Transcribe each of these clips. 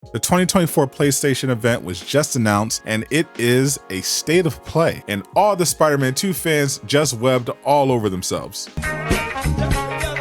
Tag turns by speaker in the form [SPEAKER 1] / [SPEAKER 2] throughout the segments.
[SPEAKER 1] The 2024 PlayStation event was just announced, and it is a state of play, and all the Spider-Man 2 fans just webbed all over themselves.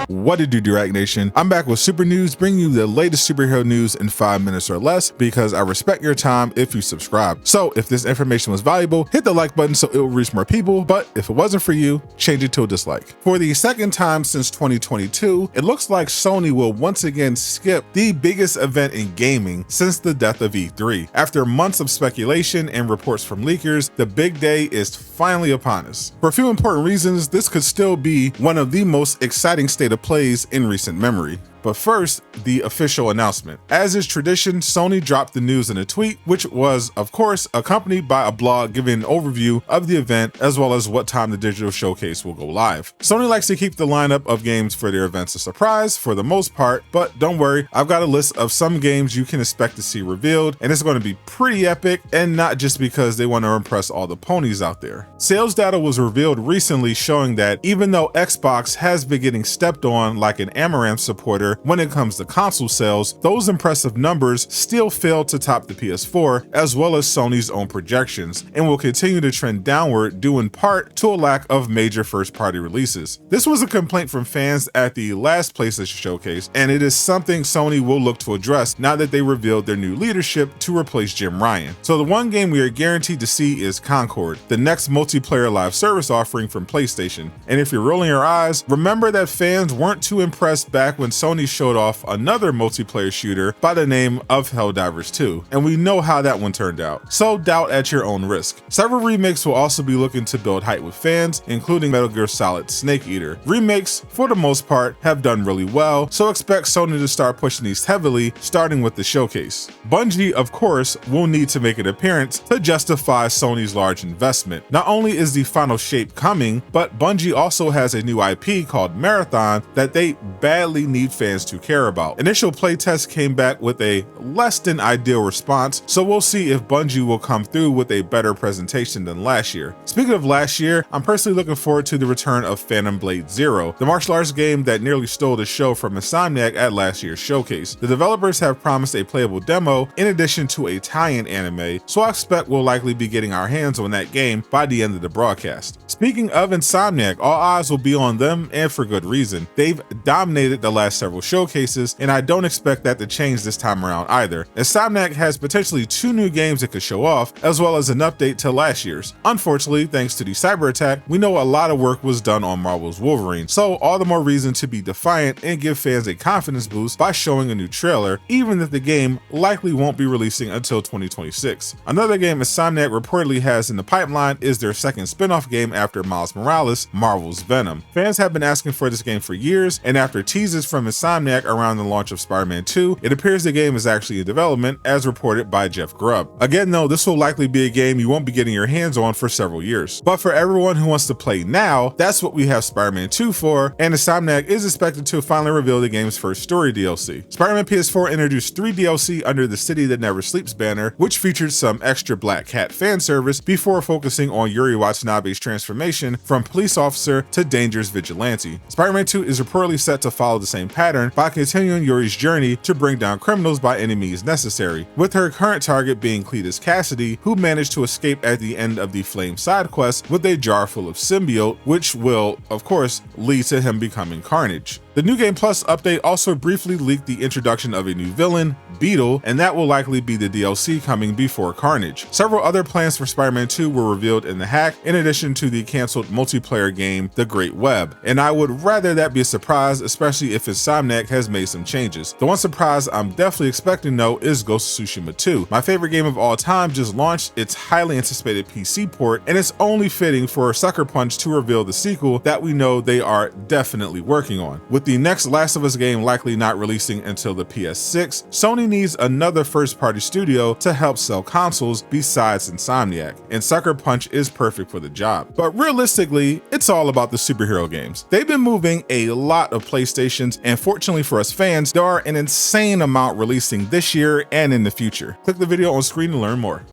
[SPEAKER 1] What did you do, Direct Nation? I'm back with Super News, bringing you the latest superhero news in 5 minutes or less, because I respect your time if you subscribe. So if this information was valuable, hit the like button so it will reach more people, but if it wasn't for you, change it to a dislike. For the second time since 2022, it looks like Sony will once again skip the biggest event in gaming since the death of E3. After months of speculation and reports from leakers, the big day is finally upon us. For a few important reasons, this could still be one of the most exciting state of plays in recent memory. But first, the official announcement. As is tradition, Sony dropped the news in a tweet, which was, of course, accompanied by a blog giving an overview of the event as well as what time the digital showcase will go live. Sony likes to keep the lineup of games for their events a surprise for the most part, but don't worry, I've got a list of some games you can expect to see revealed, and it's going to be pretty epic, and not just because they want to impress all the ponies out there. Sales data was revealed recently showing that even though Xbox has been getting stepped on like an Amaranth supporter when it comes to console sales, those impressive numbers still fail to top the PS4 as well as Sony's own projections, and will continue to trend downward due in part to a lack of major first-party releases. This was a complaint from fans at the last PlayStation showcase, and it is something Sony will look to address now that they revealed their new leadership to replace Jim Ryan. So the one game we are guaranteed to see is Concord, the next multiplayer live service offering from PlayStation. And if you're rolling your eyes, remember that fans weren't too impressed back when Sony showed off another multiplayer shooter by the name of Helldivers 2, and we know how that one turned out, so doubt at your own risk. Several remakes will also be looking to build hype with fans, including Metal Gear Solid Snake Eater. Remakes, for the most part, have done really well, so expect Sony to start pushing these heavily, starting with the showcase. Bungie, of course, will need to make an appearance to justify Sony's large investment. Not only is the final shape coming, but Bungie also has a new IP called Marathon that they badly need fans to care about. Initial playtests came back with a less than ideal response, so we'll see if Bungie will come through with a better presentation than last year. Speaking of last year, I'm personally looking forward to the return of Phantom Blade Zero, the martial arts game that nearly stole the show from Insomniac at last year's showcase. The developers have promised a playable demo in addition to a tie-in anime, so I expect we'll likely be getting our hands on that game by the end of the broadcast. Speaking of Insomniac, all eyes will be on them, and for good reason. They've dominated the last several showcases, and I don't expect that to change this time around either. Insomniac has potentially 2 new games it could show off, as well as an update to last year's. Unfortunately, thanks to the cyber attack, we know a lot of work was done on Marvel's Wolverine, so all the more reason to be defiant and give fans a confidence boost by showing a new trailer, even if the game likely won't be releasing until 2026. Another game Insomniac reportedly has in the pipeline is their second spin-off game after Miles Morales, Marvel's Venom. Fans have been asking for this game for years, and after teasers from Insomniac around the launch of Spider-Man 2, it appears the game is actually in development, as reported by Jeff Grubb. Again though, this will likely be a game you won't be getting your hands on for several years. But for everyone who wants to play now, that's what we have Spider-Man 2 for, and Insomniac is expected to finally reveal the game's first story DLC. Spider-Man PS4 introduced 3 DLC under the City That Never Sleeps banner, which featured some extra Black Cat fan service before focusing on Yuri Watanabe's transformation from police officer to dangerous vigilante. Spider-Man 2 is reportedly set to follow the same pattern by continuing Yuri's journey to bring down criminals by any means necessary, with her current target being Cletus Cassidy, who managed to escape at the end of the Flame side quest with a jar full of symbiote, which will, of course, lead to him becoming Carnage. The New Game Plus update also briefly leaked the introduction of a new villain, Beetle, and that will likely be the DLC coming before Carnage. Several other plans for Spider-Man 2 were revealed in the hack, in addition to the canceled multiplayer game, The Great Web, and I would rather that be a surprise, especially if Insomniac has made some changes. The one surprise I'm definitely expecting though is Ghost of Tsushima 2. My favorite game of all time just launched its highly anticipated PC port, and it's only fitting for Sucker Punch to reveal the sequel that we know they are definitely working on. With the next Last of Us game likely not releasing until the PS6, Sony needs another first-party studio to help sell consoles besides Insomniac, and Sucker Punch is perfect for the job. But realistically, it's all about the superhero games. They've been moving a lot of PlayStations, and fortunately for us fans, there are an insane amount releasing this year and in the future. Click the video on screen to learn more.